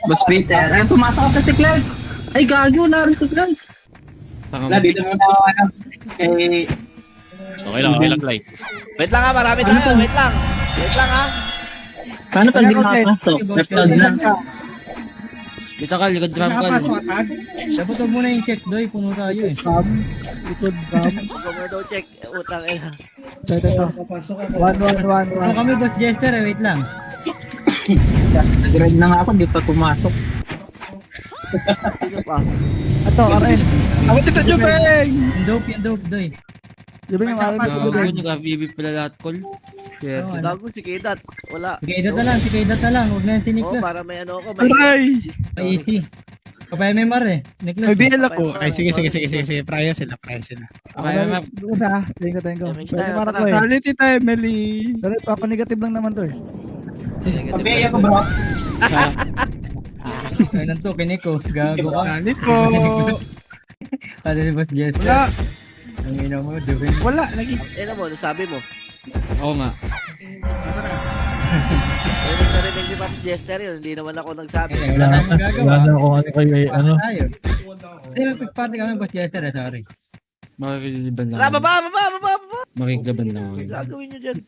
Boss Peter. Ay, pumasok ka sa si Clark. Ay, gago na rin si Clark. Wala, dito muna ako, Okay lang, Clay. Wait lang ha, marami tayo. Wait lang. Wait lang ha. Paano pag di makapasok? Laptop na. Dito ka, likod drum call. Dapat huwag muna yung check doy, puno tayo eh. Likod cam. Kung daw check, utang eh. Ito. 1. Ano kami boss Jester eh, wait lang. Nag-ride na nga ako, di pa pumasok. Sino pa? Ito, RN. Ako dito, Jupeng! Yung dope doy. Di ba yung RN sa Gago, gubeng? nag-BB pala lahat call. Shit. Oo, ano? Gago si Kedat. Wala. Si Kaidat na lang, huwag na yung Oo, siniklas. para may ano ako. May... Aray! May easy. Kapay MMR eh. Niklas. May BL ako. Ay, sige. Prayo sila. Ako na, isa. Tingin ko. Damage Pwede tayo, marap tara. ko eh. Quality time, Emily. Pero papa-negative lang naman to eh. Pabaya ko, bro. Ay, nanto, kiniko. Gago ka. Galit po. Ano si boss Jester? Wala. Ang ina mo, Duvin. Wala. Lagi. Eh mo, sabi mo. Oo nga. Narinig ni Papi Jester yun. Hindi naman ako nagsabi. Wala tayong magagawa. Wala na ako ano kayo ano. Tayo. Hindi, mag-party kami boss Jester eh, sorry. Makikiliban lang. Tara, baba. Makikiliban lang ako. Gagawin nyo dyan.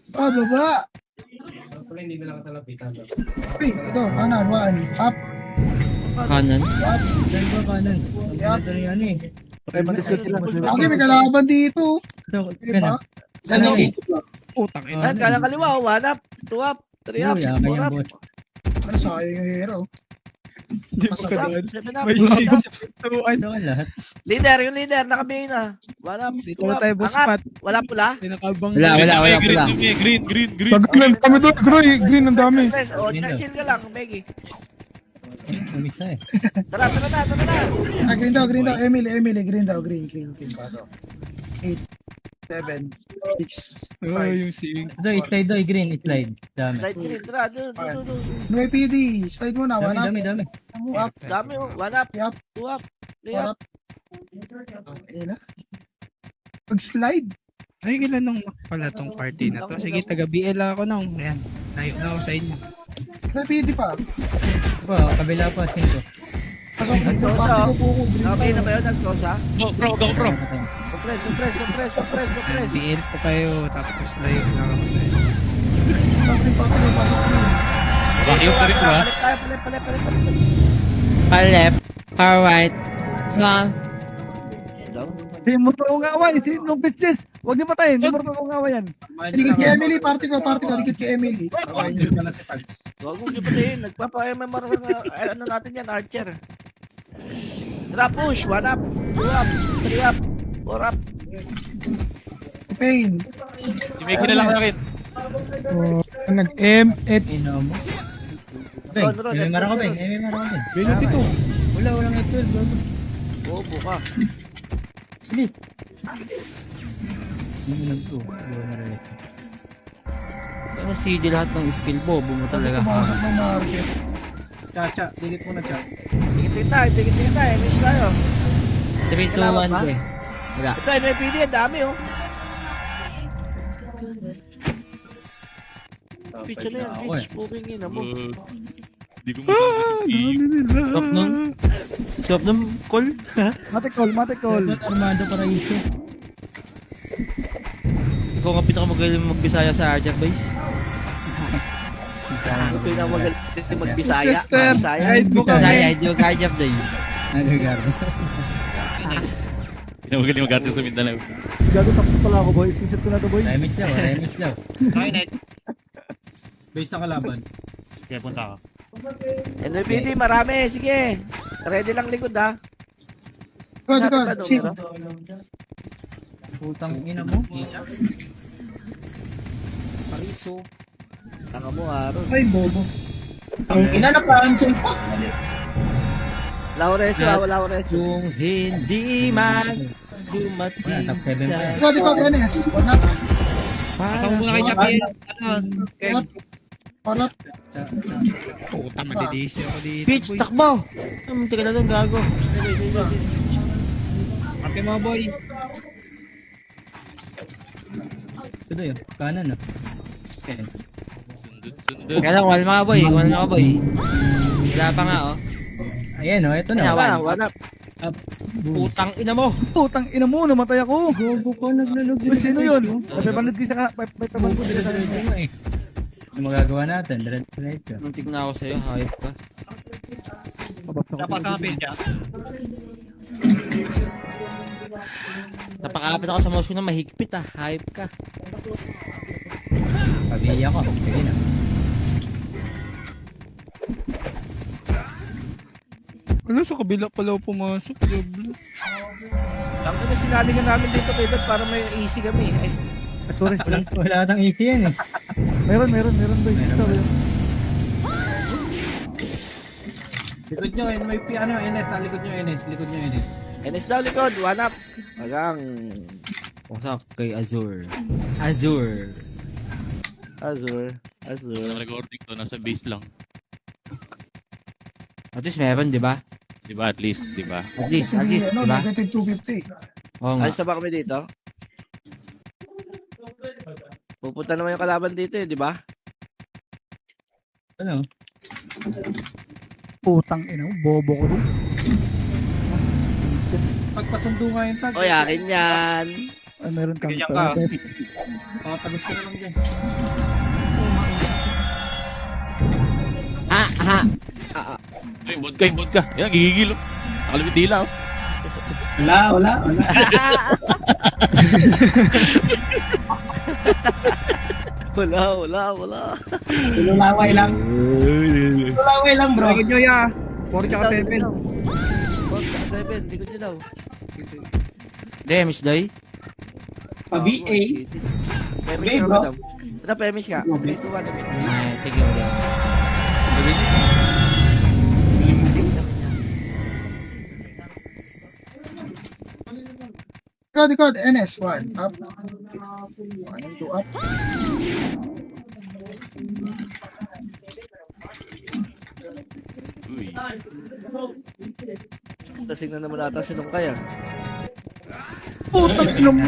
Baba. Uy, ito, kanan, 1. Up. Kanan. Saan ba kanan? Ito na yan eh. Okay, mag-discuss sila. Okay, may kalaban dito. Ito, Diba? Ano? Utang ina. Ayan, kalang kaliwa. 1 up, 2 up, 3 up, Yaman 4 yung up. boss. Ano sayang yung hero? Hindi mo Six up, kadaan. 7 up, May 8 up. 6. Ito ka lahat. Leader, yung leader, nakabigay na. 1 up, 2 Dito na up. tayo, boss Angat. Pat. Wala pula. Tinakabang. Wala. Green. Sa green kami doon. Green ang dami. O, chill ka lang, Peggy. Umix na eh. Tara na. Green daw. Emily, green daw. Green. Pasok. 8, 7, 6, Oh, 5. yung sing. Ito, slide doy, green, slide. Dami. Light green, tara. Doon. No PD. Slide mo na. 1 up. Dami. Up. Dami oh. 1 up, Yup. 2 up, 3 4 up. up. Ayun na. Pag-slide. Ay, kailan nung pala tong party na to? Sige, taga-BL lang ako nung. Ayan, layo na ako sa inyo. No PD pa. Ito, kabila pa, 5. Pasok dito. Pasok ko po. Green Okay na tayo. ba yun? Nagsosa? Go, pro. Compress. BL po kayo, tapos layo na ako sa inyo. Bakit na rin ba? Palit. Pa-left, pa-right, sa... Si motor kong away. Si nung bitches. Huwag niyo patayin. Si motor kong away yan. Dikit kay Emily. Party ko. Dikit kay Emily. Huwag mong ipatiin. Nagpapa-MMR ano natin yan, Archer. Tara, push. 1 up, 2 up, 3 up, 4 up. Pain. Si Meg na lang akin. Nag-M, it's... Ino mo. Beng, MMR ako, Beng. MMR ako, Beng. Binot ito. Walang F12, bago. Bobo ka. Bilis. Yung to. Kaya CD lahat ng skill bobo mo talaga. Pumasok ng market. Chacha, dilit mo na cha. Tingin tayo. Miss tayo. 3, 2, 1, eh. Wala. Ito, NYPD. Ang dami, oh. Picture na yan, Ako, bitch. Puking ina mo. Di ko magamit yung EU. Stop nun. Stop nun, call. Matic call. Armando Paraiso. Ikaw nga pinakamagaling magbisaya sa Archer Boys. Ano pinakamagaling magbisaya? Chester, Magbisaya? guide mo ka. Bisaya, hindi yung Archer Boys. Nagagardo. Pinamagaling mag-arte sa Mindanao. Gago tapos pala ako boy. Screenshot ko na to boy. Remix daw. Base na kalaban. Kaya punta ka. NYPD, marami. Sige. Ready lang likod, ha? God. Shit. Putang ina mo. Pariso. Tanga mo, Aaron. Ay, bobo. Ina na cancel pa. Lauresio, wala Lauresio. Kung hindi man dumating Top 7 sa... pa. Ikaw, Enes. Wala. Tawag mo na kay Chapi. Parap. Puta, madidisi ako dito. Pitch, boy. takbo! Muntik ka na doon, gago. Ate mga boy. Ito doy, kanan ah. Sundot Sundo. Kaya lang, wala mga boy. Wala mga boy. Wala pa nga, oh. Ayan o, ito Ayan, na. One up. Putang ina mo. Putang ina mo, namatay ako. Gogo ko, naglalog. Uy, sino yun? Papabanod din sa papabanod din sa mo eh. Ano magagawa natin? Diretso. Nung tignan ako sa'yo, hayop ka. Dapat kapil siya. Napakapit ako sa mouse ko na mahigpit ah. Hayop ka. Pabiya ko. Sige na. Ano sa kabila pala ako pumasok? Diablo. Tangin na sinalingan namin dito kay Dad para may easy kami. Ay, Sorry. Wala nang easy yan eh. Meron boy. Sorry. Likod nyo, may ano, NS, likod nyo, NS. NS daw likod, one up. Magang Wasak kay Azur. Azur. Azure. Ang recording to, nasa base lang. At least meron, di ba? Di ba? At least, di ba? At least, di ba? Negative 250. Oo nga. Ayos na ba kami dito? Pupunta naman yung kalaban dito eh, di ba? Ano? Putang ina mo, bobo ko din. Pagpasundo nga yung tag. Oy, akin yan. Ay, meron kang Ganyan ka. Papagos ko na lang dyan. Ha! Ay, vodka. Yan, gigigil. Nakalabit dila, oh. Wala. Wala. Ilulaway lang. Ilulaway lang, bro. Likod nyo ya. 4 tsaka 7. 4 tsaka 7, likod nyo daw. Damage, day. Pa-VA. Pemis Okay, ka bro. ba? Ano, pemis ka? 3, 2, 1, Ay, tigil mo yan. Likod, NS, 1 up. 1 and 2 up. Uy. Tasing na naman ata sinong kaya. Putang ina mo.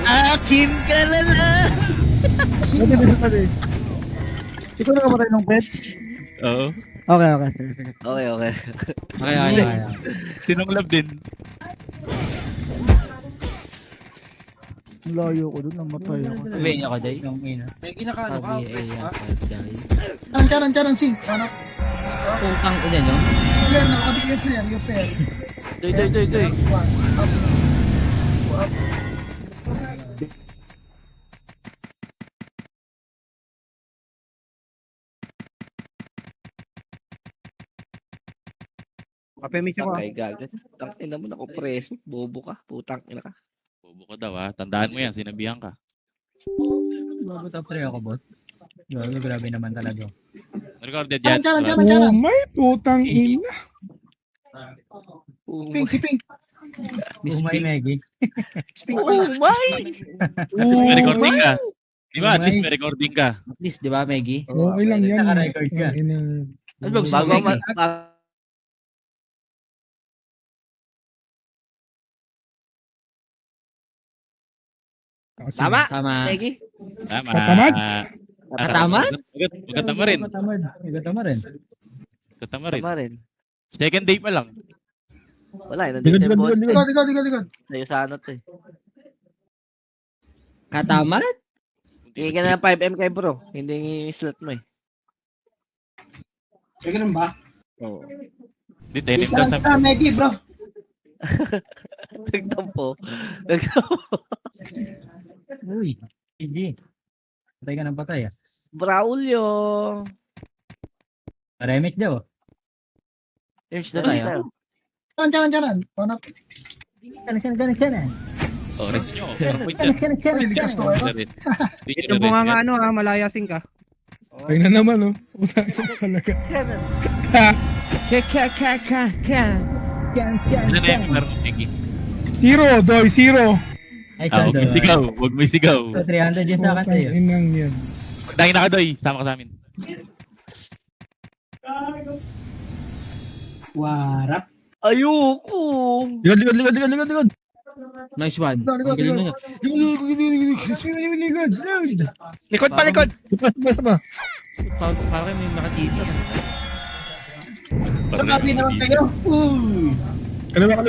Akin ka na lang! Pwede. Ikaw nakamatay ng pets? Oo. Okay. Okay. Okay. Sinong love din? Layo ko dun, namatay ako. Uwi ako, day. Yung ina. May kinakaano ka, Sabi, press ka. Charan, sing. Ano? Putang ina, no? Yan, nakakabigay fair, yung fair. Doy. 1 up. Kapemit ako. Ay, gagat. Tangin na mo na ko preso. Bobo ka. Putang ina ka. Bobo ka daw, ha? Tandaan mo yan, sinabihan ka. Bago to pre ako, boss. Grabe naman talaga. Recorded yan. Oh my putang ina. Pink, si Pink. Miss Umay, Pink. Maggie. Oh my! At least may recording ka. Di ba? At least may recording ka. At least, di ba, Maggie? Okay lang yan. Naka-record ka. Ano ba gusto mo, Bago Maggie? Tama! Tama. Peggy? Tama. Tatamad? Katama? Magkatama rin. Magkatama rin. Katama rin. Tama rin. Second day pa lang. Wala, nandito yung bot. Likod. Sa'yo sa ano to eh. Katama? Hindi ka na ng 5M kay bro. Hindi slot mo eh. May ganun ba? Oo. Di, tenim Isa ka sa... lang Maggie, bro. Nagtampo. Uy, GG. Patay ka ng patay ah. Braulio. Remake daw. Damage na tayo. Charan. 1 up. Gana. Oh, rest nyo. 4 point dyan. Likas ko kayo. Ito mo nga ano ha, malayasin ka. Ay na naman oh. Talaga. Ano na yung laro, Mickey? 0, Doy, 0. Ay, Huwag may sigaw. Huwag may sigaw. So, 300 yun sa akin sa'yo. Inang yan. Pagdahil na ka, Doy. Sama ka sa amin. Warap. Ayoko. Likod. Nice one. Likod, Ang galing likod. na. Likod pa, likod. Ba? Parang may nakatita. Nakabi naman kayo. Uy. Kaliwa.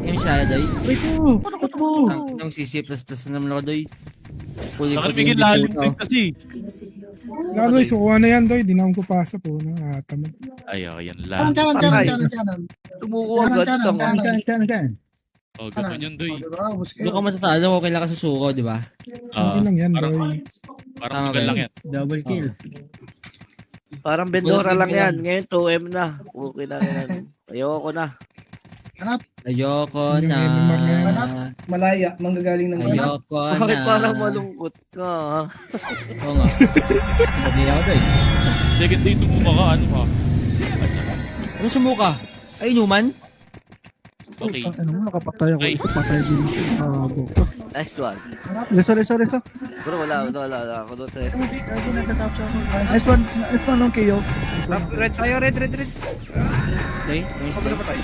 Yung siya, Doy. Wait mo. Patakot mo. Nang CC++ na naman ako, Doy. Nakalibigin lalim din kasi. Gago, sukuha na yan, Doy. Di na akong pupasa po. Tama. Ay, yan lang. Kanan. Tumuko agad. Kan. Oh, ganun yun, Doy. Doon ka matatalo kung kailan ka susuko, di ba? Okay lang yan, parang- Doy. Parang Tama magal ba lang yun? yan. Double kill. Parang Bendora lang yan. Ngayon 2M na. Okay na yan. Ayoko na. Ayoko na. Malaya, manggagaling ng Ayoko na. Bakit parang malungkot ka? Oo nga. Hindi ako, Doy. Second day tumuma ka, ano ka? Ano sumuka? Ay, inuman? Okay. Ano, nakapatay ako. Ay. Isa patay din. Nice one. Reso. Bro, wala ako doon. Nice one ng KO. Red tayo, red. Doy? Nice, Doy.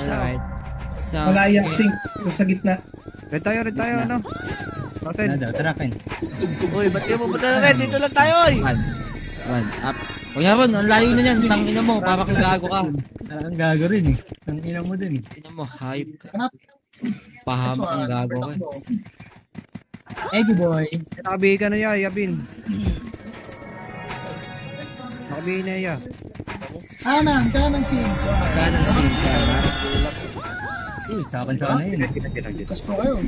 Alright. So, Malaya, sing. Sa gitna. Red tayo, ano? Outside. Ano daw, tarakin. Uy, ba't kayo pupunta na rin? Dito lang tayo, oy! one up. Huwag na ron, ang layo na yan. Tangina mo, para kang gago ka. Ang gago rin eh. Ang ina mo din eh. Tingnan mo, hype ka. Hanap. Pahamak ang gago ka. Eggy boy. Nakabihin ka na Yabin. Nakabihin na ya. Kanan sing. Kanan sinta. Uy, sakan yun. Kas ko kayo.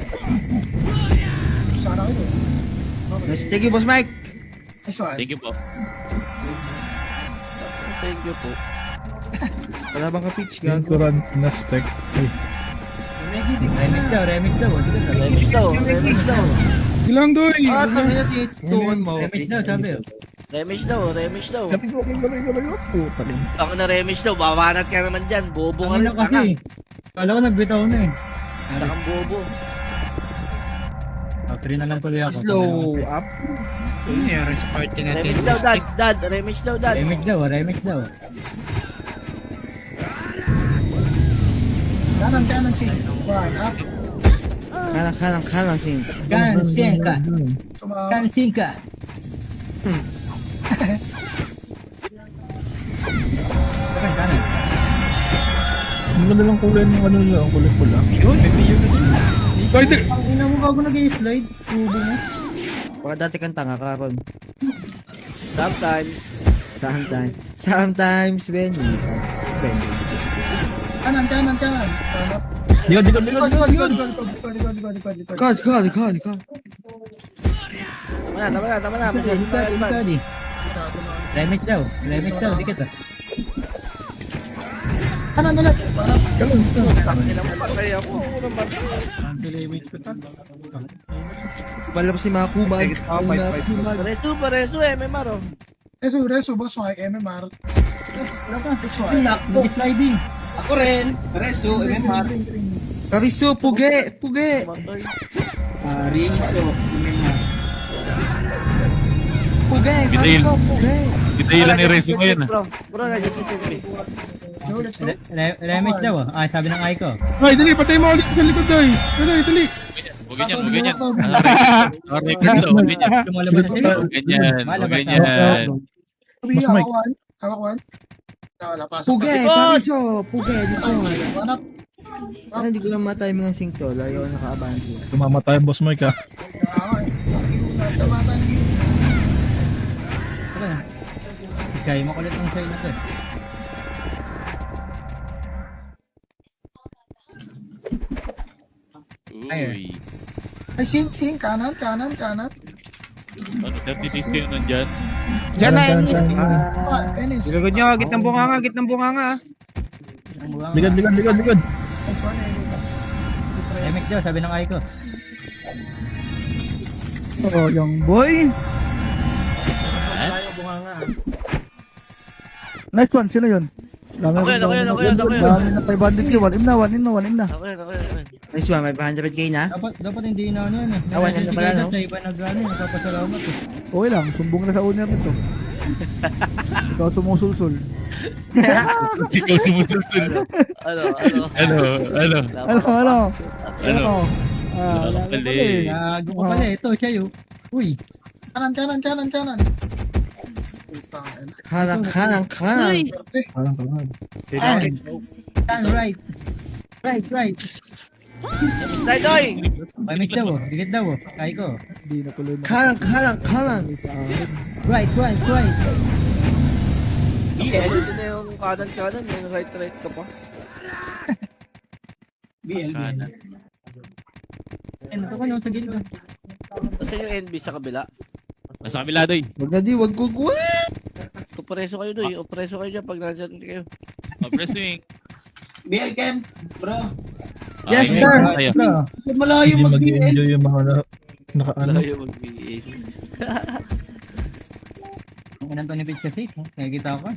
Sana kayo. Nice, thank you, Boss Mike. Nice one. Thank you po. Thank you po. Wala bang ka-pitch, gago? Kuran na stack. Remix daw. Remix daw. Ilang, Doy? Ah, tangina, titukan mo. Remix daw, sabi oh. Remix daw. Galing. Puta rin. Ako na remix daw. Babanat ka naman dyan. Bobo ka Ang rin. ina kasi. Kala ko nagbitaw na eh. Sakang bobo. Free na lang tuloy ako. Slow up. Ano nangyari sa party natin? Remix daw, dad. Remix daw, dad. Remix daw. Kanan sing. One up. Kanan, sin. Kansin ka. Kanan. Ang ganda lang kulay ng ano nyo. Ang kulay pula. Yun, may video na din. Ang ina mo bago nag-i-slide. Tubo mo. Baka dati kang tanga ka ron. Sometimes. Sometimes when we Kanan. Hanap. Likod. Likod. God. Tama na. Ikadi. Remix daw. Dikit ah. Kanan ulit. Patay ako. Palabas si mga kubag. Pareso, MMR oh. Reso, boss Mike, MMR. Sliding. Ako rin. Reso, MMR. Kariso, puge. Riso, MMR. Puge. Gitayilan ni Rezo ngayon ah. Bro, nag-isisip Let's go. Remix daw ah. Sabi ng Aiko. Ay, dali, patay mo ulit sa likod, Doy. Dali. Huwag ganyan. Huwag ganyan. Lumalabas na sila. Huwag ganyan. Sabi, hawak one. Wala, pasok. Puge, Kariso. Puge, dito. Hanap. Hindi ko lang matay mga sing to. Layo naka-abante. Tumamatay ang Boss Mike, ha. Tamatan ng game. Kaya makulit ang sa'yo na to. Uy. Ay, sing. Kanan. Ano, 30 days kayo nandyan. Diyan na, Ennis. Enes. Ilagod nyo, gitnang bunganga. Likod. Nice one, Remix daw, sabi ng Aiko. Oh, young boy. Nice one, sino yun? Ako yan. Dami na 500 k, 1 in na. Ako yan. Nice one, may 100k na. Dapat hindi na ano yan eh. Awan yan na pala, no? Sa iba nag-ano, nagpapasalamat eh. Okay lang, sumbong na sa owner nito. Ikaw sumusulsul. Ikaw sumusulsul. Ano? Ano? Ano? Ano? Wala ka pala eh. Gago ka pala. Ito, siya yun. Uy. Kanan. Putang ina. Kanan. Parang kalan. Stand right. Right. Miss Doy! Pamit daw. Dikit daw. Kaya ko. Hindi na tuloy na. Kanan. Right. Pwede na yung kanan, yung right ka pa. Kanan. Ano ko sa gilid. Kasi yung NB sa kabila. Nasa kabila, Doy. Wag ko. Opreso kayo Doy, opreso kayo dyan pag nandyan kayo. Press wing. BL Ken, bro. Yes, sir. Bro. Malayo mag-BL. yung mga nakaano. Malayo mag-BA. Ang inang to ni Pitch kasi. Kaya kita ko.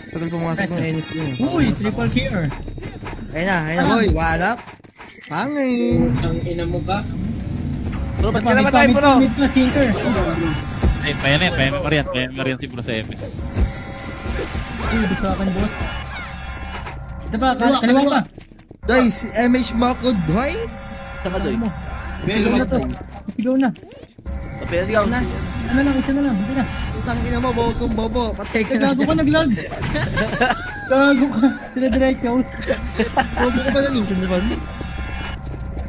Tagal pumasok ng NS yun. Uy, triple kill. Ayun na, boy. What up? Hangin. Ang ina mo ka. Bro, ba't ka naman tayo bro? Mid plus tinker. Ay, payame Marian si Bro sa MS. Uy, gusto akin boss. Ito ba? Kaliwa pa. Guys, MH Mako, doy. Saka Doy. BL Ano mo to? Kilo na. Papel Sigaw na. Ano lang, isa na lang. Hindi na. Utang ina mo, bawag kong bobo. Patay ka na Gago ka dyan. naglag. Gago ka. Sila diretso. Bobo ka ba lang minsan, diba?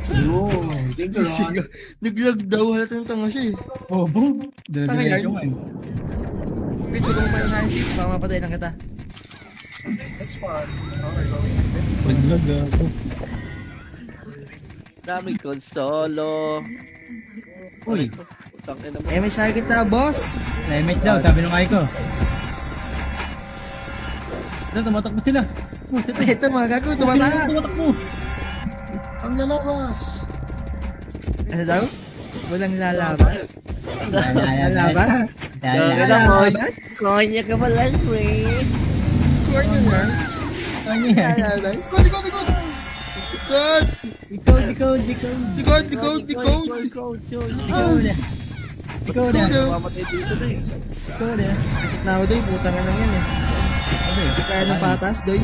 Yun. Thank you, Ron. Sigaw. Naglag daw, halatang tanga siya eh. Bobo. Tanga yan. Diretso ka eh. Pitch, huwag kang panahain, Pitch. Baka mapatay lang kita. That's fine. Okay, going. Paglag ako. Daming konsolo. Uy, Utang ina mo. MH na kita, boss. limit daw. Sabi nung ay ko. Ito, tumatakbo sila. Oh, shit. Ito mga gago, tumataas. Tumatakbo. Ang lalabas. Ano daw? Walang lalabas. Lalabas? Lalabas? Konya ka pala, friend. Corner na. Ano yan? Lalabas? Likod. God! Decode. Ikaw na. Mamatay dito Doy. Ikaw na. Sakit na ako, doy. Putang na lang yan eh. Hindi kaya ng patas, doy.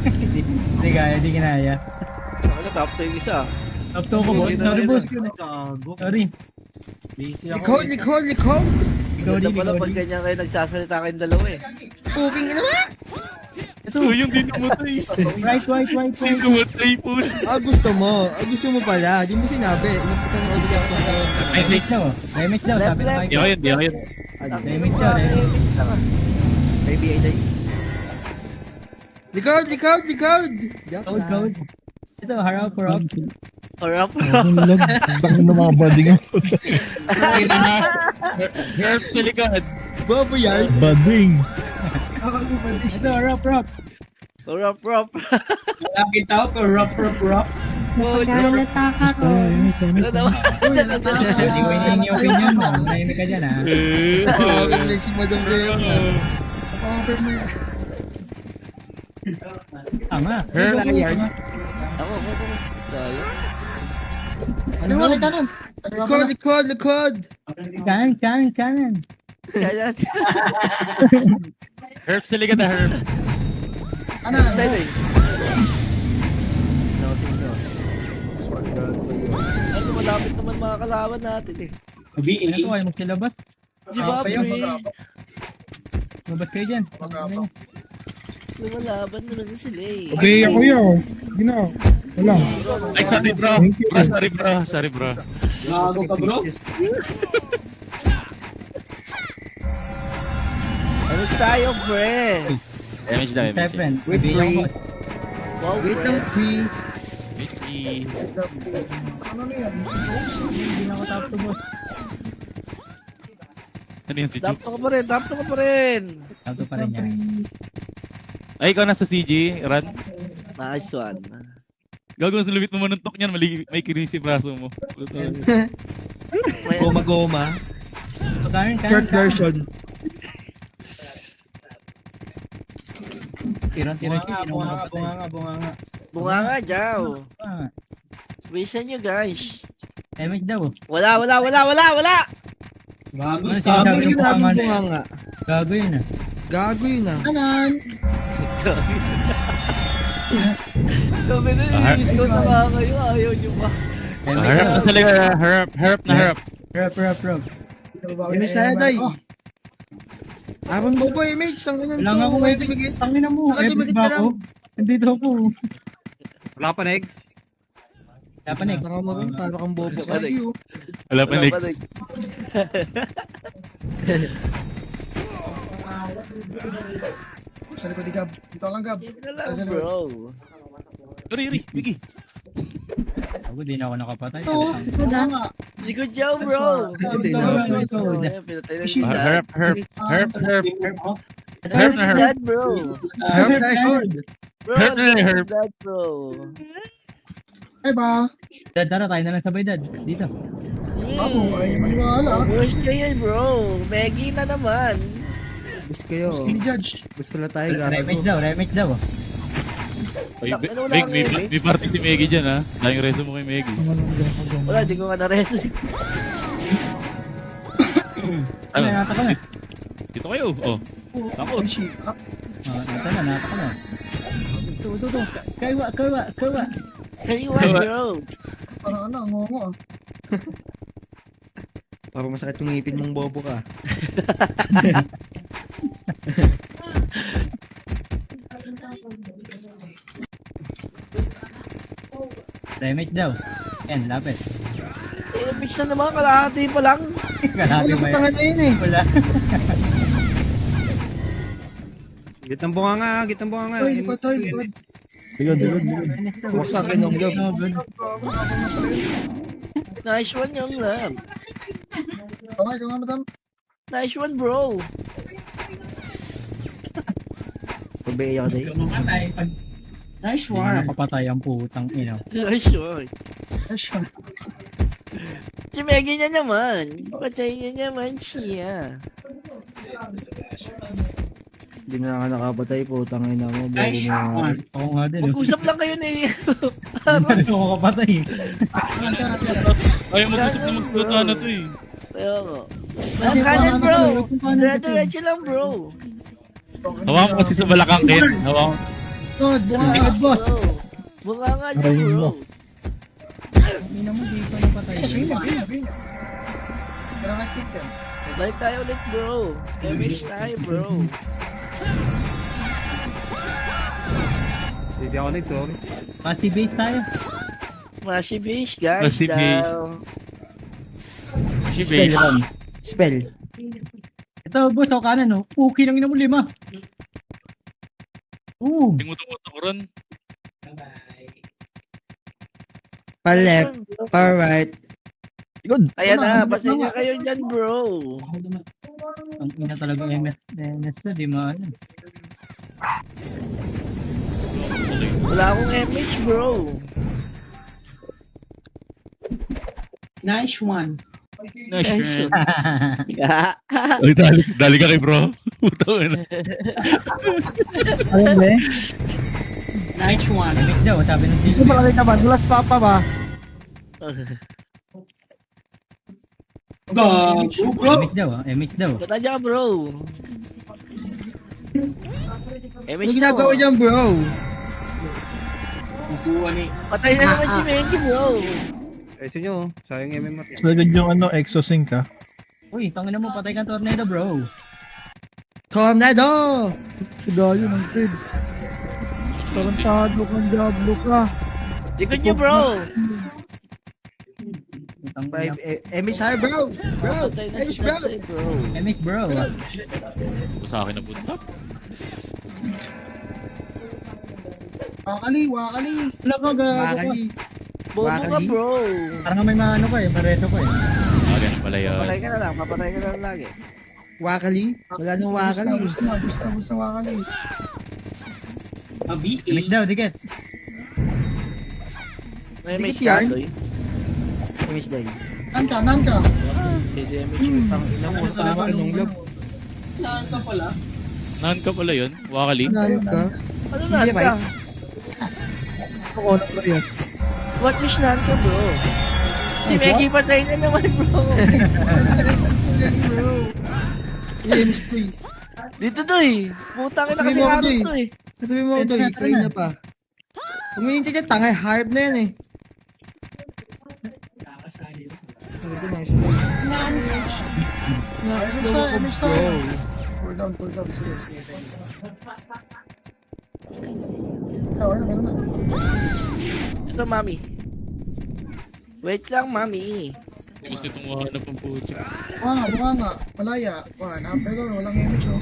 Hindi kaya, hindi kinaya. Ako na, top 2 yung isa. Top 2 ko, boss. Sorry, boss. Gago. Sorry. Busy ako. Nicole! Ikaw Ganda din, pala ikaw pag din. ganyan kayo nagsasalita kayong dalawa eh. Puking ina ba? Ito. Yung din namatay. Right. Yung namatay po. Gusto mo. Gusto mo pala. Di mo sinabi. Inuputan ng audio box mo. Damage daw. Damage daw. Sabi ng ay Di ko. ako yun. Damage daw. Baby, ay day. Likod! Joke lang. Code. Ito, harap for up. Harap. Paglag. Takbo ng mga bading. Herbs sa likod. Bobo yan. Bading. Ito, harap. Harap. Lapit ako ko, rough. Pagkalata ka ko. Ano naman? Hindi ko hinihingi opinion mo. Nahimik ka dyan, ha? Kinig si Madam Zeo. Napaka-open mo yan. Tama. Liar. Ako. Dahil. Ano Kaliwa, ba? kanan. Likod! Kanan. Kaya Herbs sa likod na herb. Kanan. style eh. Ano kasi ito? Gago kayo. Ano, malapit naman mga kalaban natin eh. BL. Ito, kayo magsilabas. Di ba, Kayo, pre? Mabas kayo dyan. Mag-apaw. Lumalaban na naman sila eh. Obey ako yun. Gino. Wala. Ay, sorry bro. Thank you. Sorry bro. Gago ka, bro. Ano tayo, pre? Damage na. Stephen. Wait, bigyan pre. ko. Wow, Wait pre. lang, pre. Ano na yan? Si Jones? Hindi na ako top to, boss. Ano yun si Dap Jukes? ka pa rin. Top to pa rin yan. Ay, ikaw nasa CG, Ran. Nice one. Gagawin sa lubit mo manuntok niyan, may kirisi braso mo. May Goma-goma. Kanan. Short version. Tiran. Bunga nga. bunga nga, Jaw. Ah, Bisa nyo, guys. Damage daw. Wala! Gago, Ano scammer sinasabi yun. mo pa nga? Bunganga. Gago yun ah. Gago yun ah. Kanan. Sabi na, i-scout na nga kayo. Ayaw nyo ba? Harap na talaga. Harap na harap. Rap. Image tayo, Day. Aron mo ba, Image? Tangin Wala nga akong epic. Tangina mo. Epic ba ako? Nandito ako. Wala pa next. Wala pa next. Taka mo rin, para kang bobo ka. Wala pa next. Sa likod ni Gab. Dito lang, Gab. Ito lang, bro. Uri, Biggie. Ako din ako nakapatay. Oo, nga. Likod niya, bro. Pinatay na siya. Harap. Harap na harap. Dad, bro. Harap tayo, Cord. Bro, Herb na, Herb. Dad, bro. Ay ba? Dad, tara tayo na lang sabay dad. Dito. Ako, ay maniwala. Push kayo, bro. Maggie na naman. Bus kayo. Skinny judge. Bus pala tayo, Remake gago. daw. Oy, Meg, may party si Meggy dyan ha. Dahil yung reso mo kay Meggy. Wala, di ko nga na-reso. Ano? Nata ka na. Dito kayo. Oh. Takot. Ay, shit. Nata ka na. Ito. Kaiwa. Kayo, bro. Parang ano, ngongo ah. Parang masakit yung ngipin mong bobo ka. Remake daw. Yan, lapit. Bitch na naman, kalahati pa lang. Kalahati Wala ba sa yan? tangan na yun eh. Wala. Gitang bunga nga. Uy, likod tayo, likod. Waksa akin ng lob. Nice one, young lamb. Okay, kama madam. Nice one, bro. Pagbayay ako tayo. Nice Hindi na nakapatay ang putang ina. Nice one. Nice one. Si Maggie niya naman. Patay niya naman siya. Hindi na nga nakapatay, putang ina mo. Bobo mo. Ako nga din. Mag-usap lang kayo ni... Hindi ako makapatay. Ayaw mag-usap na magputa na to eh. Kaya ko. Kanan, bro. Diretso lang, bro. Hawakan mo kasi sa balakang Ken. Hawakan. God, boss. Bunga nga niya, bro. Ina mo, di pa napatay. Green. Kaya kick yan. Balik tayo ulit, bro. Damage tayo, bro. Hindi ako next, sorry. Pasi base tayo. Mashi base, guys. Mashi base. daw. Si Spell Base. lang. Spell. Ito, boss, ako kanan, no? Okay lang ina mo 5. Tinguto-nguto ko ron. Pa left, pa right. Ayan na, basta niya kayo dyan, bro. Ang ina talaga MS na, di maano. Wala akong MH, bro. Nice one. Yeah. Ay, dali ka kay bro. Puto na. Ayun, eh. Nice one. Remake daw, sabi ng Ito ba ka naman? Last papa ba? MX daw, MX daw. Kata dyan, bro. Ano MH ginagawa to. dyan, bro? Patay na naman si Menki, bro. Ayos nyo, sayang MMR. Sagad yung ano, exosync ha. Uy, tangin na mo, patay kang tornado, bro. Tornado! Si Gayo ng kid. Tarantado kang Diablo ka. Likod niyo, bro. MH tayo, bro! Bro! Patay na MH, si bro! Tatay, bro. MX, bro. Sa akin na punta. Wakali. Wala ka, gago ka. Makali. Bobo ka, Wakali. bro. Parang may maano ka eh, pareto ka eh. Ah, ganun pala yun. Papatay ka na lang, papatay ka na lang lagi. Wakali? Wala nang wakali. Gusto wakali. MX daw, dikit. May Dikit MH yan. katoy. MH day. Nan ka. Pwede MH. Tang ina mo, sa akin ng love. Nahan ka pala yun. Wakali. Nan ka? Ano Hindi, na ka? Mike. Ako na pala yan. What is nan ka, bro? Si Meggy patay na naman, bro. James Boy. Dito, Doy. Putang ina kasi Sabi mo ako, Haros Doy. to eh. Sabi mo, Doy, kain na pa. Umihintay ka, tanga, harp na yan eh. Sabi ko, nice. Slow ako, bro. Cool down. Sige. Ano na? Ito, mami. Wait lang, mami. Kasi itong wahanap ang puti. Baka nga. Malaya. Pero walang image oh.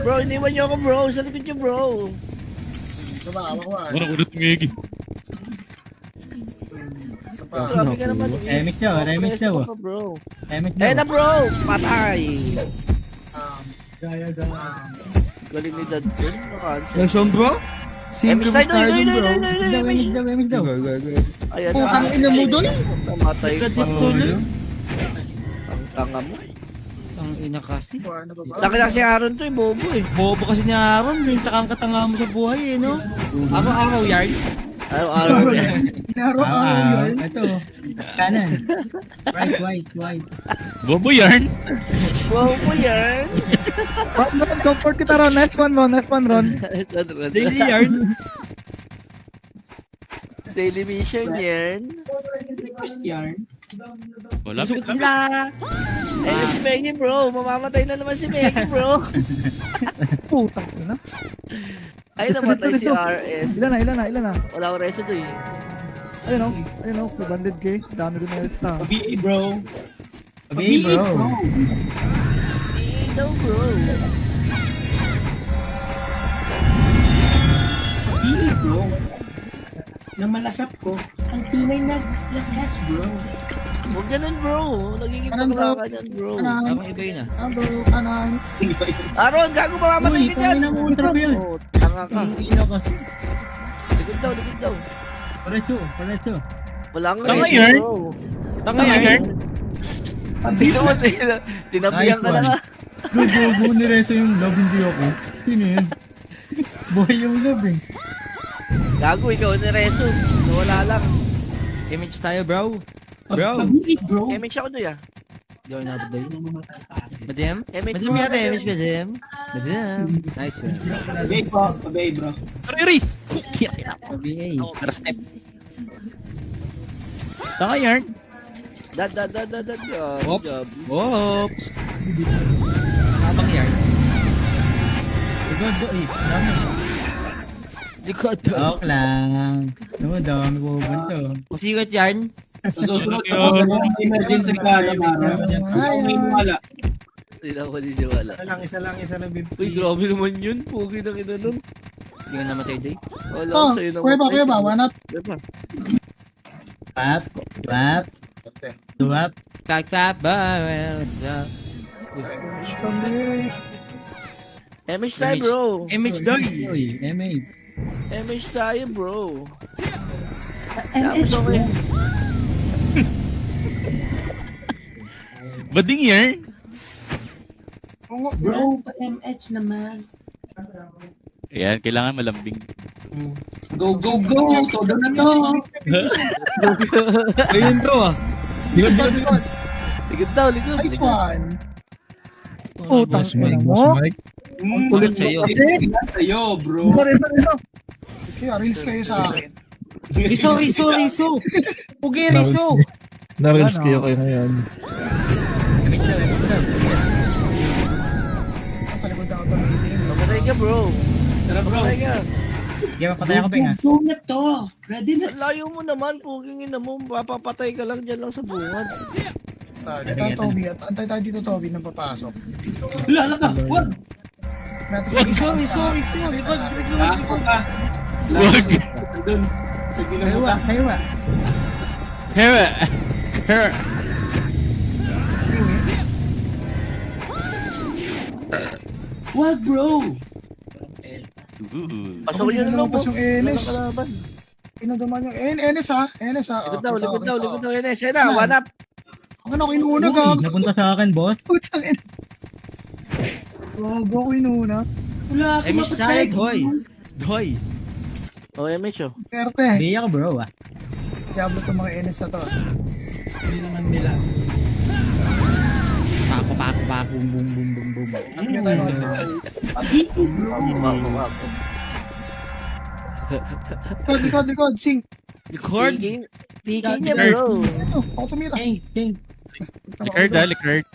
Bro, iniwan niyo ako, bro. Sa likod niyo, bro. Saba, awak. Parang ulit ni Meggy. Saba. Grabe ka naman, Luis. Remix daw, remix daw. Ako, bro. Remix Eh na, daw. bro. Patay. Gaya. Galing ni Dadson. Lesson, bro? Simple Doy, basta yun, bro. Remix daw. Ayan na. Putang ina mo, Doy. Namatay pa. Kadip tuloy. Ang tanga mo. Ang ina kasi. Ano ba ba? Laki lang si Aaron to eh, bobo eh. Bobo kasi ni Aaron. Yung takang-katanga mo sa buhay eh, no? Araw-araw, yard. Araw-araw yan. Inaro-araw yun. Ito. Kanan. White. Bobo yarn. Bobo yan. Ron, comfort kita, Ron. Next one, Ron. Daily yard. Daily mission yan. Wala. Gusto ko sila. Eh, si Meggy bro. Mamamatay na naman si Meggy bro. Putang ina. Ay, namatay si RS. Ilan na? Wala ko reso to eh. Ayun o. Banded kay. Dami ko na resta. Okay, bro. Hey, no bro. Nang malasap ko, ang tunay na lakas, bro. Huwag ganun bro. Nagiging Kanan, bro. bakla ka dyan bro. Ako iba yun ah. Kanan. Aaron, gago mamamatay Uy, ka dyan. tangina mo, ultra ko yun. Oh, tanga ka. Ang ilaw kasi. Likod daw. Parecho. Wala nga Tanga reso, yarn. bro. Tanga yan. Dito mo, tinabihan ka na nga. Bugo ni Reso yung love, hindi ako. Sino yun? Boy yung love eh. Gago, ikaw ni Reso. Nawala lang. Image tayo, bro. Bro. Image ako doy ah. Di ako nabot doy. Madam? Image Madam mo yata, nga, image madam. Madam. Nice one. Ari. BA. Para step. Tanga yarn. Dad. Oops. Oops. Habang yard. Sigod do eh. Dami. Likod to. Joke lang. Dami ko bunto. Pasigat yan. Susunod ka. Emergency ka na, Maro. Wala. Hindi na ako niniwala. Isa lang. Uy, grabe naman yun. Pugi na kita nun. Hindi ka namatay doy. Wala Oh, ko sa'yo naman. kuya ba? One up. Clap. Clap. Image tayo bro. Image doy. Uy, MA. Image tayo bro. MH, bro. Bading yarn. Bro, MH naman. Ayan, kailangan malambing. Go! Todo na to! Ayun bro ah. Likod daw. Nice one! Putang ina mo. Ang kulit sa'yo. Sa'yo, bro. Sorry. Kaya reels kayo sa akin. Riso. Pugi, riso. Na-reels kayo ngayon. Sa likod na ako. Mamatay ka bro. Tara, bro. Mamatay ka. Sige, papatay ako Beng ah. na to! Ready na! Ang layo mo naman. Puging ina mo. Papapatay ka lang dyan lang sa bungad. Toby. Antay tayo dito, Toby, nang papasok. Lala ka. Wag. Riso. Likod. Ako ka. Wag. Doon. Sa ginawa ka. Kaywa. Here. What, bro? Pasok yun lang po. Yung Enes. Inaduman yung Enes ha? Likod daw. Enes. Yan na. One up. Ako na, kinuuna Uy, ka. napunta sa akin, boss. Putang ina. Gago, kinuuna. Wala ako Image tayo, doy. Oh, image oh. Perte. Hindi ako bro ah. Diablo itong mga NS na to. Hindi naman nila. Pako, boom, boom, boom, boom, boom. Ano nyo tayo mga likod, sing. Record? Peking niya, bro. Ito, ako tumira. King. Likard.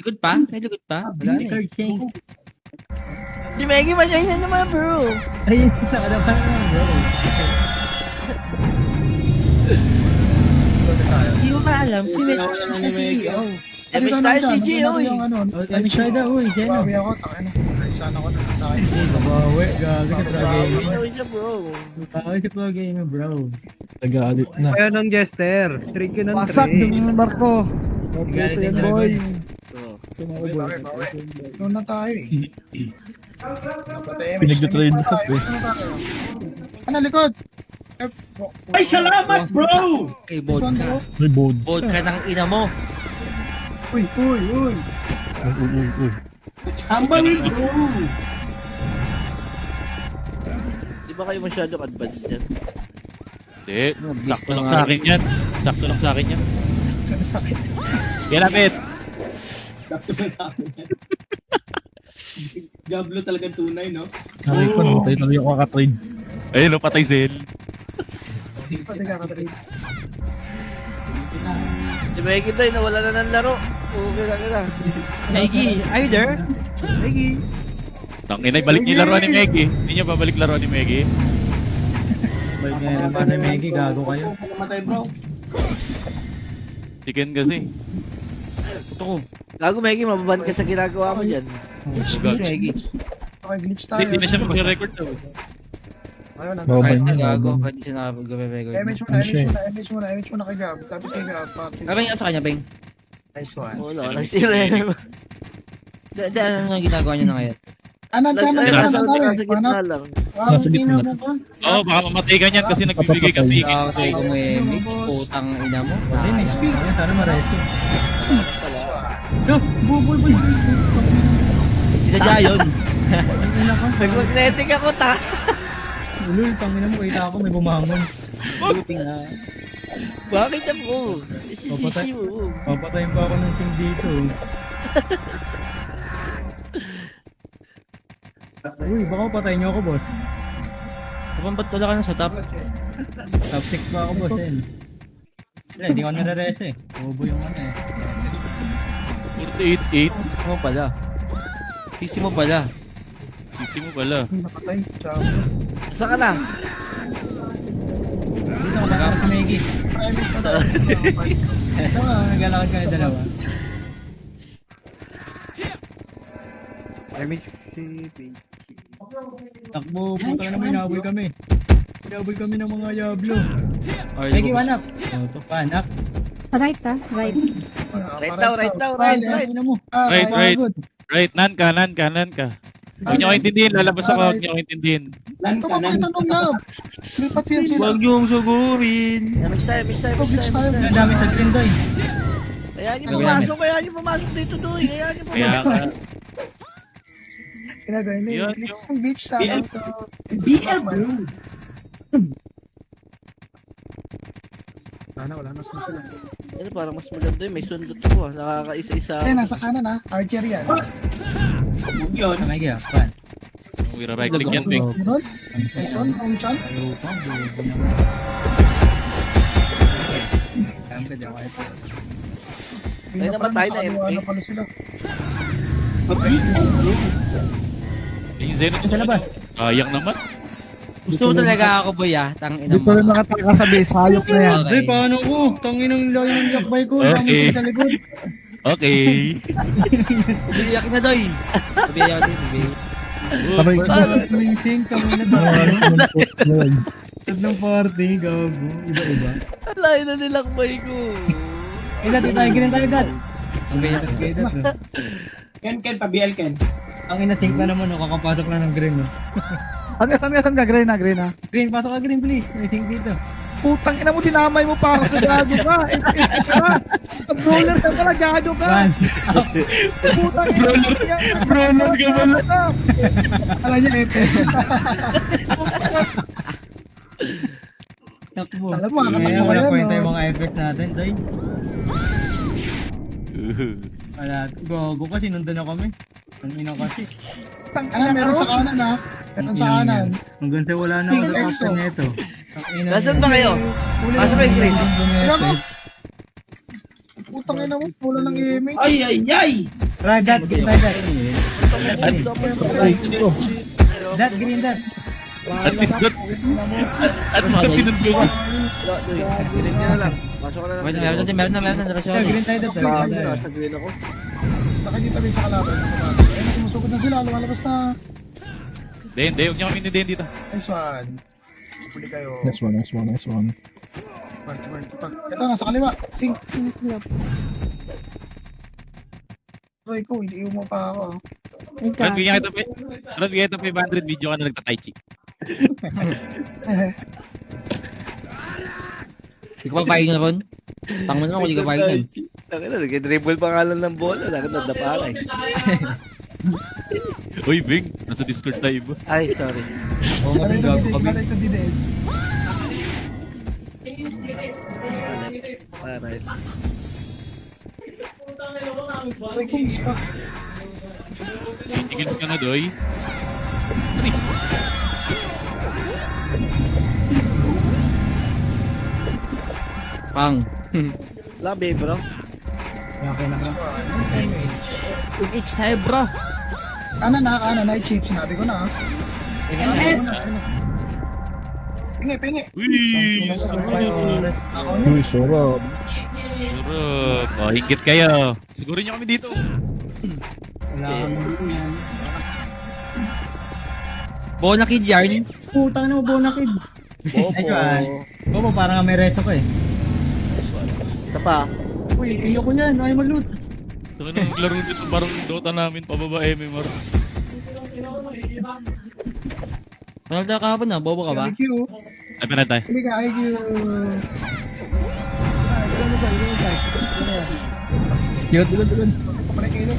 Likod pa? May likod pa? Wala na eh. King. Si Meggy, manyan naman, bro. Ayun, sa kadapan naman, bro. Hindi mo ba alam? Si Meggy na CEO. MS tayo si G, oy. Kami siya daw, uy. Diyan na. Bawi ako, tangin. Ay, sana ko na. Babawi, gabi ka pro gamer. Gawin siya, bro. Babawi ka pro gamer, bro. Nag-aalit na. Kaya ng Jester. Trick yun ng Pasak trick. yung Marco. Galit yan, na, boy. Bawi. Doon na tayo eh. Pinag-trade na Ano, likod? Ay, salamat, bro! Kay vodka. May board. Vodka ng ina mo. Uy. Chambal, bro! Di ba kayo masyadong advanced yan? Hindi. Sakto lang sa akin yan. Sakto lang sa akin yan. Sana sakit. Kaya lapit. Diablo talagang tunay, no? Sabi ko, tayo talaga ako kaka-trade. Ayun, no, patay Zel. Pati kakatrade. Si Meggy tayo, nawala na ng laro. Okay lang. Meggy, are you there? Meggy. Tanginay, balik niyo laruan ni Meggy. Hindi niyo babalik laruan ni Meggy. Balik nga naman na Meggy, gago kayo. Namatay, bro. Chicken kasi. Ito ko. Gago, Meggy, mababan ka sa ginagawa mo dyan. Si Meggy. Okay, glitch tayo. Hindi na siya mag-record daw. Ayun, Kahit Babay na na, gago, babay. kahit di siya nakapag-record. Image muna kay Gab. Lapit kay Gab. Abang up sa kanya, Beng. Nice one. Wala, nagsira. Ano nga ginagawa niya na ngayon? Nasa gitna lang. Nasa gitna. Oo, baka mamatay ka niyan kasi nagbibigay ka tigil. Kasi kung may mix, putang ina mo. Sa akin. Sana ma-resto. Boy. Sinadya yun. Nag-magnetic ako, ta. Ulul, tangina mo, kita ako may bumangon. Buti nga. Bakit ako? Sisi mo. Papatayin pa ako ng team dito. Uy, baka patayin niyo ako, boss. Kapag ba't wala ka na sa top? Top 6 pa ako, boss. Wala, hindi ko nare-res eh. Bobo yung ano eh. 48-8. Sisi mo pala. Sisi mo pala. Sisi mo pala. Nakatay. Ciao. Saan ka na? Dito ka ba sa Meggy? Ito nga, naglalakad ka na dalawa. Takbo, puta na may naboy kami. Naboy kami ng mga Diablo. Meggy, one up. Ano to? One up. Right, ha? Right. Right now. Ano mo? Right. Nan ka. Huwag niyo intindihin, lalabas ako, huwag niyo intindihin. Ito ka mga tanong Gab. Lipat yan sila. Huwag niyong sugurin. Miss tayo. Ang dami sa screen doy. Kaya niyo pumasok dito, Doy. Kaya ka. Ginagawin na Yun, yun. Click yung beach sa akin. So, BL, bro. wala na sila. Ano, parang mas maganda yun. May sundot ko, nakakaisa-isa. Eh, nasa kanan ha. Archer yan. Yun. Sa Meggy, one. Right click yan, Big. Yun. Nice one. Home chan. Ay, namatay na, MP. Ano pala sila? Yung Zenith Sa labas. sayang naman. Gusto mo talaga ako, boy, ah. Tang ina Hindi mo. pa rin nakataka sa base. Hayop na yan. Ay, paano ko? Tangin ang layo ng yakbay ko. Okay. Dami sa likod. Okay. Biyak na, Doy. Sabi ako din, sabi. Sabay ko. Minting kami na tayo. Sad ng party, gago. Iba-iba. Alay na nilakbay ko. Ilat tayo, ganyan tayo, Dad. Ang ganyan tayo, Dad. No? Ken, pa-BL Ken. Ang inasync na naman, no? Kakapasok na ng green, no? Saan ka? Green na. Green, pasok ka green, please. May sync dito. Putang ina mo, dinamay mo pa ako sa gago ka. Brawler ka pala, gago ka. One. Putang ina mo. Brawler ka pala. Alam niya, FS. Takbo. Alam mo, Ngayon, katakbo wala kayo, kwenta yung no? mga effects natin, Doy. Wala. Gogo kasi nandun na kami. Ang ina kasi. Meron sa kanan, ha? Meron sa kanan. Hanggang sa wala na Big ako Exo. sa neto. Nasaan ba kayo? Nasa ba yung grade? Ano? Putang ina mo, pula ng image. Ragat, green ragat. That, green that. At least that, at least that sinundo ko. Grade nyo na lang. Pasok ka na lang. Meron na, rasyon. Green tayo dito. Nasa grade ako. Nakikita rin sa kalaban. Ayun, kumusugod na sila. Lumalabas na. Hindi, huwag niyo kami hindi dito. Nice one. Huli kayo. Next one. Right. Ito, nasa kaliwa. Sing. Roy ko, hindi mo pa ako. Ron, bigyan kita 500 video ka na nagta-tai chi. Hindi ko pa pahinga ron. Tang mo naman kung hindi ka pahinga. Takina, nag-dribble pa nga lang ng bola. Nakita ka eh. Uy, Bing, nasa Discord tayo ba? Ay, sorry. Sanay sa DDS. Alright. Roy ko, miss pa. Tigils ka na, Doy. Pang. Labi, bro. Itch tayo, bro. Kanan, night shape. Sinabi ko na, ha? Pingi. Uy! Ako na. Uy, sarap. Sarap. Oh, hingit kayo. Siguro niyo kami dito. Wala kami yan. Bona kid yarn. Putang na mo, Bona Kid. Bobo, parang may reto ko eh. Ito pa. Uy, iyo ko yan. Ayaw mag-loot. Ito na naglaro dito. Parang Dota namin. Pababa MMR. Manal na kahapon na, bobo ka ba? IQ. Ay, panay tayo. Huli ka, IQ. Yun.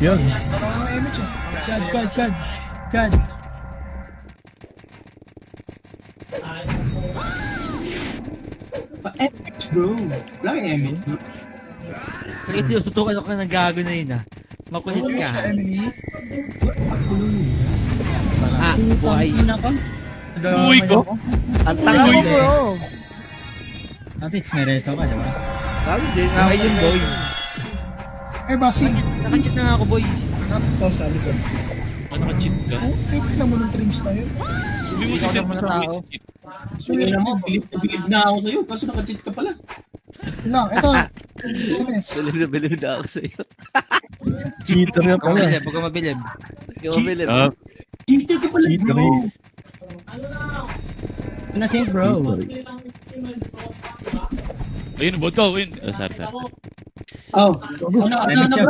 Yun. Parang ang image, eh. Chad. Kaya tinututukan ako ng gago na yun ah. Makulit ka. Sa Emily. Buhay. Uy ko. Ang tanga mo, bro. At least may reto ka, diba? Sabi, di nga Buhay yun, boy. Eh, basi. Nakachit na nga ako, boy. Sabi ko. Ano ka cheat ka? Eh, kailan mo ng trims tayo? Sabi mo si Ikaw Seth naman mo na sa tao. Sweet. Bilib na ako sa'yo, kaso naka-cheat ka pala. Lang, ito. Yes. Bilib na ako sa'yo. Cheater yan Huwag pala. mabilib, huwag ka mabilib. Hindi ko mabilib. Cheater ka pala, bro. Ano na think, bro? Ayun, bot ko. Ayun. Sorry. Oh, ano, bro?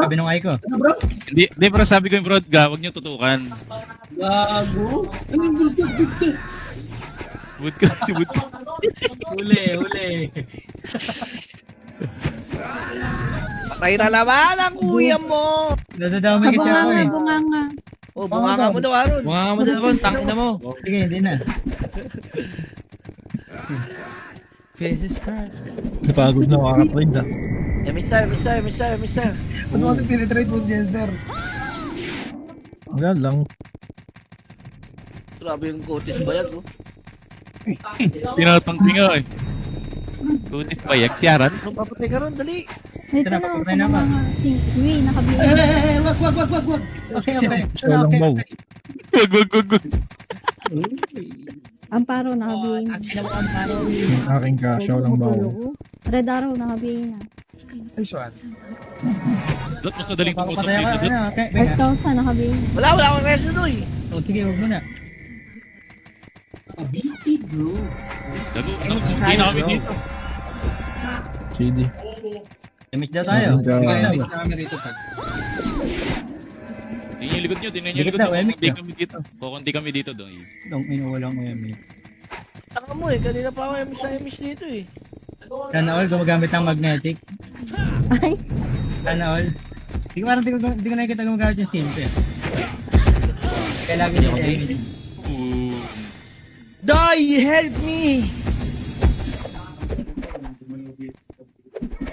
Sabi nung ay ko. Ano, bro? Hindi, pero sabi ko yung broad ga, huwag niyo tutukan. Gago. Ano yung bulldog? Bot ka. Huli. Patay na naman ang kuya mo. Nadadami kasi ako eh. Bunganga. Oh, bunganga mo daw, Aaron. Mga mo na ron, tangin na mo. Sige, hindi na. Jesus Christ. Napagod na makaka-trade ah. Mister. Ano kasi pinitrade mo si Jester? Wala lang. Grabe yung kutis bayag, oh. Tinatangki nga eh. Tutis pa yak. Siyaran. Papatay ka ron, dali. May Ito na, tanong patay sa na ba? mga Uy, nakabili. Wag. Okay. Show lang daw. Wag. Amparo, nakabili na. Yung aking ka, show lang daw. Red Arrow, nakabili na. Nice one. Dot mas madaling tumutok Papatay ako. dito. Ano, okay. 5,000, nakabili na. Wala akong resto doy. Oh, sige, huwag mo na. Abiti, bro. Hindi na kami dito. CD. Damage daw tayo. Damage na kami rito. Tingnan yung likod nyo. Likod daw, Emik Kukunti kami dito. Kukunti kami dito doon. Dong, inuwalang mo yan. Taka mo eh, kanina pa ako emis dito eh. Sana all, gumagamit ng magnetic. Ay, Sana all. Hindi ko nakikita gumagamit yung simple. Kaya lagi niya damage. Ooh. Die! Help me!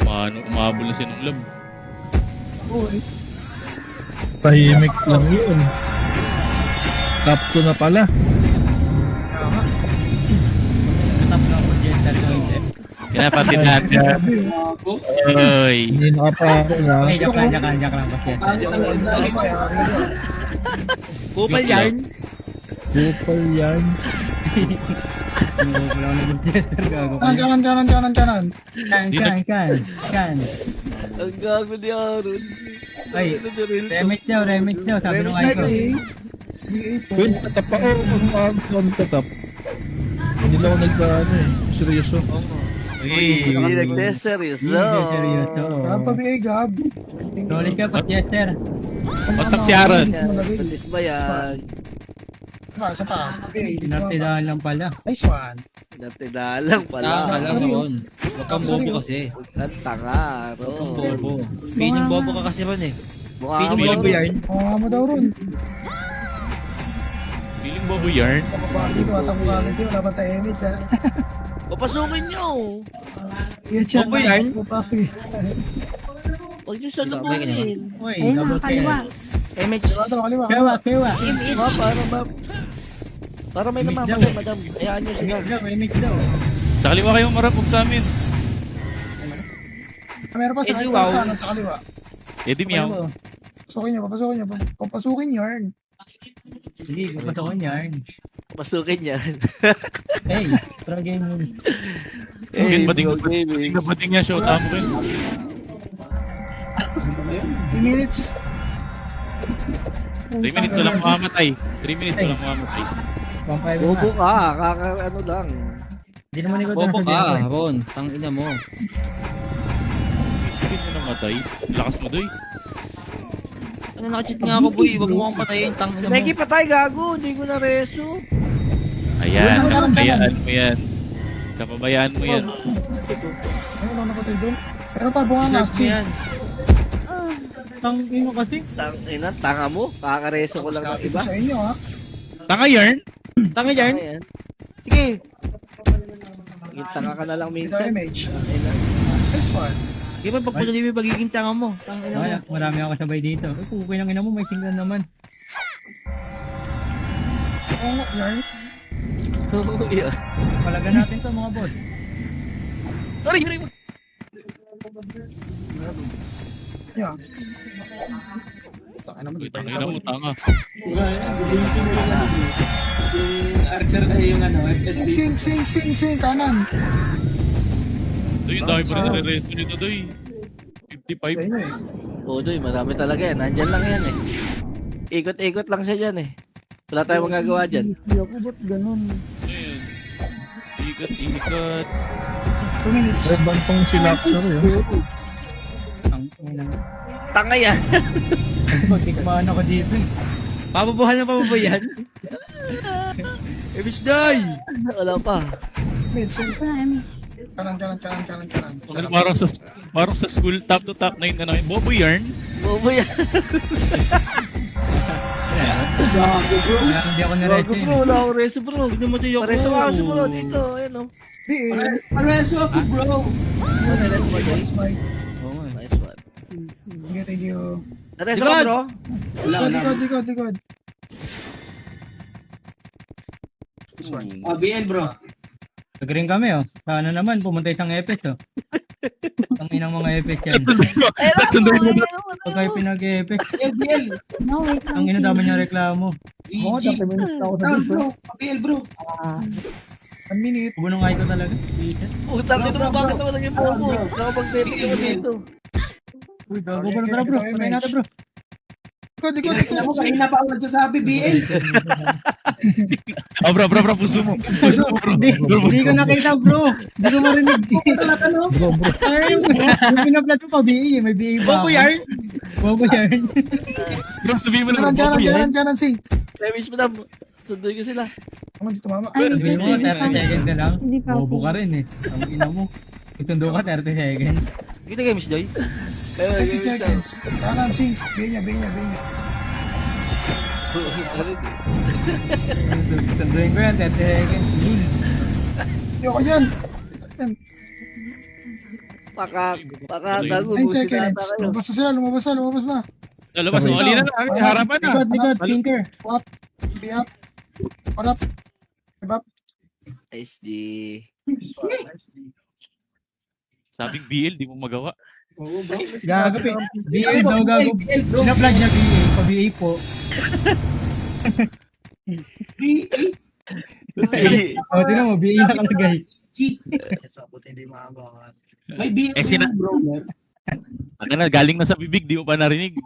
Umabol na sinong lab. Tahimik lang yun. Top 2 na pala. Natap na ako Jester ko hindi. Kinapatid natin. Oy. Hindi nakaparo na. Ay, joke lang boss Jester. Kupal yarn. Kupal yan. Wala na boss Jester gago. Kanan. Kan. Ang gago ni Aaron. Ay, remix nyo, sabi nung Sniper Aiko. eh. Yun, tatap ako. Kung tatap. Hindi lang ako nagkaano eh. Seryoso. Hindi nagseseryoso. Seryoso. Gab pa BA, Gab. Solid ka boss Jester. What's up si Aaron? Patis ba yan? Isa pa. BA, dito Tinatidahan lang pala. Nice one. Natidalang Tanga pala. ka lang, Ron. Huwag kang bobo kasi. Huwag kang tanga, Huwag kang Ron. bobo. Pining bobo ka kasi, Ron eh. Mukha Pining mo bobo yarn. Mo daw ron. Feeling bobo yarn. Kapapagi ko, atang gamit yun. Wala pa tayo image ha. Papasukin nyo. Bobo yarn? Huwag nyo salubungin. Uy, Ayun na, double kaliwa. kill. Image. Kaliwa. Kewa. Para may namamatay, madam. Hayaan nyo sila. Remix daw. Sa kaliwa kayong marapog sa amin. Meron pa sa Eddie, kaliwa. wow. Sana sa kaliwa. Eddie Meow. Papasukin niyo. Papasukin yarn. Sige, papasokin yan. Pasukin yan. Hey, pro game yun. Bading niya, show tamo rin. 3 minutes. 3 minutes walang mamamatay. 3 minutes walang mamamatay. Vampire Bobo na. ka, ano lang. Hindi naman ikaw Bobo sasabihin ko ka, eh. Ron. Tangina mo. Sige mo namatay. Lakas mo doy. Ano, nakacheat nga ako, boy. Huwag mo akong patayin. Tangina mo. Pegi patay, gago. Hindi ko na reso. Ayan, kapabayaan mo yan. Kapabayaan mo yan. Ano napatay doon? Pero pa, bunga Deserve mas mo yan. Tangin mo kasi. Tanga mo. Kakareso ko lang ng iba. Sa inyo ha. Tanga yarn? Tanga yarn? Ayan. Sige. Tanga ka na lang Dito minsan. image. Nice one. Di ba pag patuloy mo magiging tanga mo? Tangina mo. Ay, marami ako sabay dito. Uy, kukay ng ina mo, may singlan naman. Yarn. Yeah. Palagan natin to mga boss. Sorry. Yeah. Tangina mo, di pa Tangina mo, tanga. Sing, kanan. Doy, yung dami pa rin nare-resto nito, Doy. Sa 55. inyo eh. Oo, doy. Marami talaga yan. Nandyan lang yan eh. Ikot-ikot lang siya dyan eh. Wala tayong magagawa dyan. Hindi ako, ba't ganun? Ayan. Ikot. 2 minutes. May bantong si Lapsar yun. Tangin na. Tanga yan. Tikmaan ako dito eh. Papabuhan na papabuhan yan. Image die! Wala pa. Mid, sing. Ito na, Emi. Kanan. Ano, parang sa school, top to top na yun. Bobo yarn? Bobo yan. Wala, hindi ako Gago narecho bro. eh. Wala akong reso bro. Hindi mo tayo ako. Pareso ako si bro dito. Ayan o. Di eh. Pareso ako, bro. That's my. Oo nga eh. Nice one. Thank you. Nareso ka bro? Likod. This one. BL, bro. Nag-ring kami oh. Sana naman, pumunta isang epes oh. Ang inang mga epes yan. Sunday mo na. Pag kayo pinag-epes, BL. No, wait lang. ang ina dami niya reklamo. Oo, GG. 30 minutes na ako sa Ah, dito. bro. BL, bro. 1 minute. Bunong ay ko talaga. Isa. Putang ito mo. Bakit naman naging bobo? Nakapag-debit ako dito. Uy, gago bro, tara bro. Patay natin bro. Likod. Alam mo, kanina pa ako nagsasabi, BL. Oh, bro, puso mo. Puso mo, bro. Hindi ko nakita bro. Hindi ko marinig. Talaga, no? Ay, yung pinaplat mo pa BA, may BA ba Bobo ako? yarn? Bobo yarn. Bro, sabihin mo na, bobo yarn. Kanan, sing. Levis mo na. Sunduin ko sila. Ano dito mama? Ay, Sabihin mo, 30 seconds na lang. Hindi pa Bobo ka rin eh. Ang ina mo. Itundo ka 30 seconds. Kita kayo, Miss Joy? 30 seconds. Kanan, sing. Benya. Tunduin ko yan, 30 seconds. Yo, yan. Baka Ano yun? gago. 9 busi seconds. na kayo. Lumabas na sila, lumabas na. Lalabas, oli na lang. Harapan na. Likod, Tinker. Be up. What up? Be up. SD. Sabing BL, di mo magawa. Gago, BA daw gago. Pina-flag niya BA. Pa BA po. O, tinan mo, BA nakalagay. May BL Eh, Ano na, galing na sa bibig, di mo pa narinig.